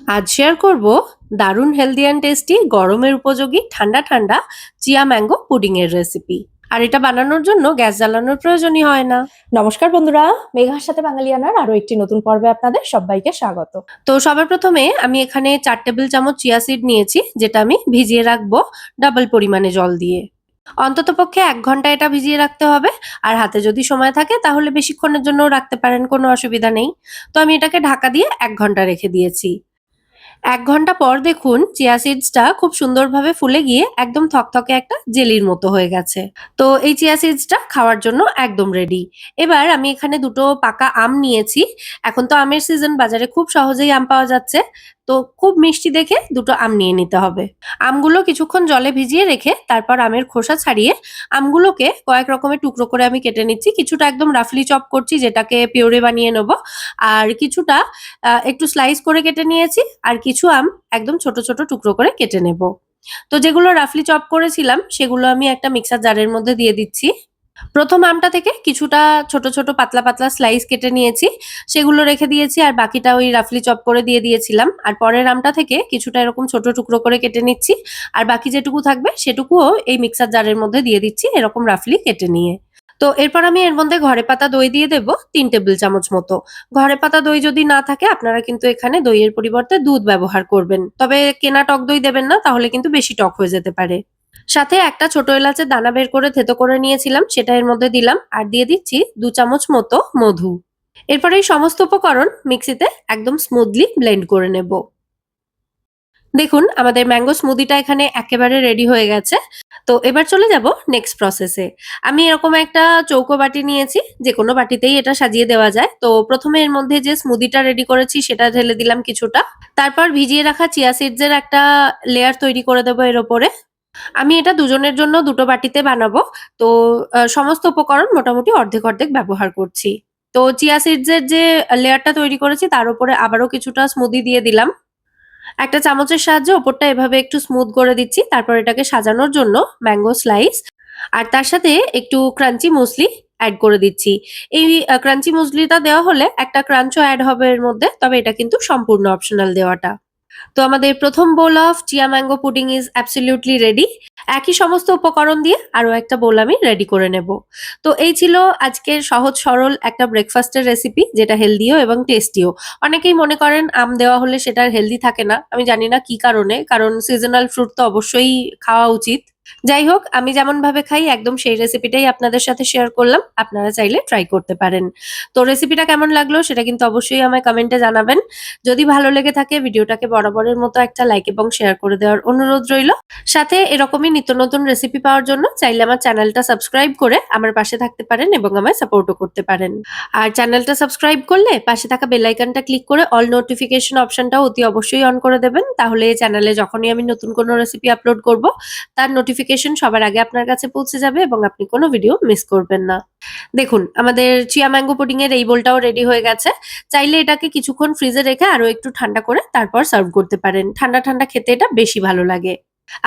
আজ শেয়ার করব দারুণ হেলদি অ্যান্ড টেস্টি গরমের উপযোগী ঠান্ডা ঠান্ডা চিয়া ম্যাঙ্গো পুডিং এর রেসিপি। আর এটা বানানোর জন্য গ্যাস জ্বালানোর প্রয়োজনই হয় না। নমস্কার বন্ধুরা, মেঘার সাথে বাঙালিয়ানার আরো একটি নতুন পর্বে আপনাদের সবাইকে স্বাগত। তো সবার প্রথমে আমি এখানে 4 টেবিল চামচ চিয়া সিড নিয়েছি, যেটা আমি ভিজিয়ে রাখবো ডাবল পরিমাণে জল দিয়ে। অন্ততপক্ষে 1 ঘন্টা এটা ভিজিয়ে রাখতে হবে। আর হাতে যদি সময় থাকে তাহলে বেশিক্ষণের জন্যও রাখতে পারেন, কোনো অসুবিধা নেই। তো আমি এটাকে ঢাকা দিয়ে 1 ঘন্টা রেখে দিয়েছি। 1 ঘন্টা পর দেখুন চিয়া সিডসটা খুব সুন্দরভাবে ফুলে গিয়ে একদম থকথকে একটা জেলির মতো হয়ে গেছে। তো এই চিয়া সিডসটা খাওয়ার জন্য একদম রেডি। এবার আমি এখানে 2 টো পাকা আম নিয়েছি। এখন তো আমের সিজন, বাজারে খুব সহজেই আম পাওয়া যাচ্ছে। তো খুব মিষ্টি দেখে 2 টো আম নিয়ে নিতে হবে। আমগুলো কিছুক্ষণ জলে ভিজিয়ে রেখে তারপর আমের খোসা ছাড়িয়ে আমগুলোকে কয়েক রকমের টুকরো করে আমি কেটে নিচ্ছি। কিছুটা একদম রাফলি চপ করছি, যেটাকে পিউরে বানিয়ে নেব। আর কিছুটা একটু স্লাইস করে কেটে নিয়েছি। আর কিছু আম একদম ছোট ছোট টুকরো করে কেটে নেব। তো যেগুলো রাফলি চপ করেছিলাম সেগুলো আমি একটা মিক্সার জারের মধ্যে দিয়ে দিচ্ছি। প্রথম আমটা থেকে কিছুটা ছোট ছোট পাতলা পাতলা স্লাইস কেটে নিয়েছি, সেগুলো রেখে দিয়েছি। আর বাকিটা ওই রাফলি চপ করে দিয়ে দিয়েছিলাম। আর পরের আমটা থেকে কিছুটা এরকম ছোট টুকরো করে কেটে নিচ্ছি। আর বাকি যেটুকু থাকবে সেটুকুও এই মিক্সার জারের মধ্যে দিয়ে দিচ্ছি, এরকম রাফলি কেটে নিয়ে। তো এরপর আমি এর মধ্যে ঘরে পাতা দই দিয়ে দেব 3 টেবিল চামচ মতো। ঘরে পাতা দই যদি না থাকে আপনারা কিন্তু এখানে দইয়ের পরিবর্তে দুধ ব্যবহার করবেন। তবে কেনা টক দই দেবেন না, তাহলে কিন্তু বেশি টক হয়ে যেতে পারে। সাথে একটা ছোট এলাচের দানা বের করে থেতো করে নিয়েছিলাম, সেটা এর মধ্যে দিলাম। আর দিয়ে দিচ্ছি 2 চামচ মতো মধু। এরপর এই সমস্ত উপকরণ মিক্সিতে একদম স্মুথলি ব্লেন্ড করে নেব। দেখুন আমাদের ম্যাঙ্গো স্মুদিটা এখানে একেবারে রেডি হয়ে গেছে। তো এবার চলে যাব নেক্সট প্রসেসে। আমি এরকম একটা চৌকো বাটি নিয়েছি, যে কোনো বাটিতেই এটা সাজিয়ে দেওয়া যায়। তো প্রথমে এর মধ্যে যে স্মুদিটা রেডি করেছি সেটা ঢেলে দিলাম কিছুটা। তারপর ভিজিয়ে রাখা চিয়া সিডস এর একটা লেয়ার তৈরি করে দেবো এর ওপরে। আমি এটা দুজনের জন্য 2 টো বাটিতে বানাবো। তো সমস্ত উপকরণ মোটামুটি অর্ধেক অর্ধেক ব্যবহার করছি। তো চিয়া সিডস এর যে লেয়ারটা তৈরি করেছি তার উপরে আবারও কিছুটা স্মুদি দিয়ে দিলাম। একটা চামচের সাহায্যে ওপরটা এভাবে একটু স্মুথ করে দিচ্ছি। তারপর এটাকে সাজানোর জন্য ম্যাঙ্গো স্লাইস আর তার সাথে একটু ক্রাঞ্চি মুসলি এড করে দিচ্ছি। এই ক্রাঞ্চি মুসলিটা দেওয়া হলে একটা ক্রাঞ্চও এড হবে এর মধ্যে। তবে এটা কিন্তু সম্পূর্ণ অপশনাল দেওয়াটা। তো আমাদের প্রথম bowl of chia mango pudding is absolutely ready. একই সমস্ত উপকরণ দিয়ে আরো একটা বোল আমি রেডি করে নেব। তো এই ছিল আজকের সহজ সরল একটা ব্রেকফাস্টের রেসিপি, যেটা হেলদিও এবং টেস্টিও। অনেকেই মনে করেন আম দেওয়া হলে সেটা হেলদি থাকে না। আমি জানি না কি কারণে, কারণ সিজনাল ফ্রুট তো অবশ্যই খাওয়া উচিত। যাই হোক, আমি যেমন ভাবে খাই একদম সেই রেসিপিটাই আপনাদের সাথে শেয়ার করলাম। আপনারা চাইলে ট্রাই করতে পারেন। তো রেসিপিটা কেমন লাগলো সেটা কিন্তু অবশ্যই আমায় কমেন্টে জানাবেন। যদি ভালো লেগে থাকে ভিডিওটাকে বরাবরের মতো একটা লাইক এবং শেয়ার করে দেওয়ার অনুরোধ রইল। সাথে এরকমই নিত্য নতুন রেসিপি পাওয়ার জন্য চাইলে আমার চ্যানেলটা সাবস্ক্রাইব করে আমার পাশে থাকতে পারেন এবং আমায় সাপোর্টও করতে পারেন। আর চ্যানেলটা সাবস্ক্রাইব করলে পাশে থাকা বেল আইকনটা ক্লিক করে অল নোটিফিকেশন অপশনটাও অতি অবশ্যই অন করে দেবেন। তাহলে এই চ্যানেলে যখনই আমি নতুন কোনো রেসিপি আপলোড করব তার নোটিফিকেশন সবার আগে আপনার কাছে পৌঁছে যাবে এবং আপনি কোনো ভিডিও মিস করবেন না। দেখুন আমাদের চিয়া ম্যাঙ্গো পুডিং এর এই বোলটাও রেডি হয়ে গেছে। চাইলে এটাকে কিছুক্ষণ ফ্রিজে রেখে আরো একটু ঠান্ডা করে তারপর সার্ভ করতে পারেন। ঠান্ডা ঠান্ডা খেতে এটা বেশি ভালো লাগে।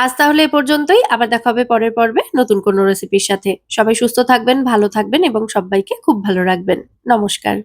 আজ তাহলে এ পর্যন্তই। আবার দেখা হবে পরের পর্বে নতুন কোনো রেসিপির সাথে। সবাই সুস্থ থাকবেন, ভালো থাকবেন এবং সবাইকে খুব ভালো রাখবেন। নমস্কার।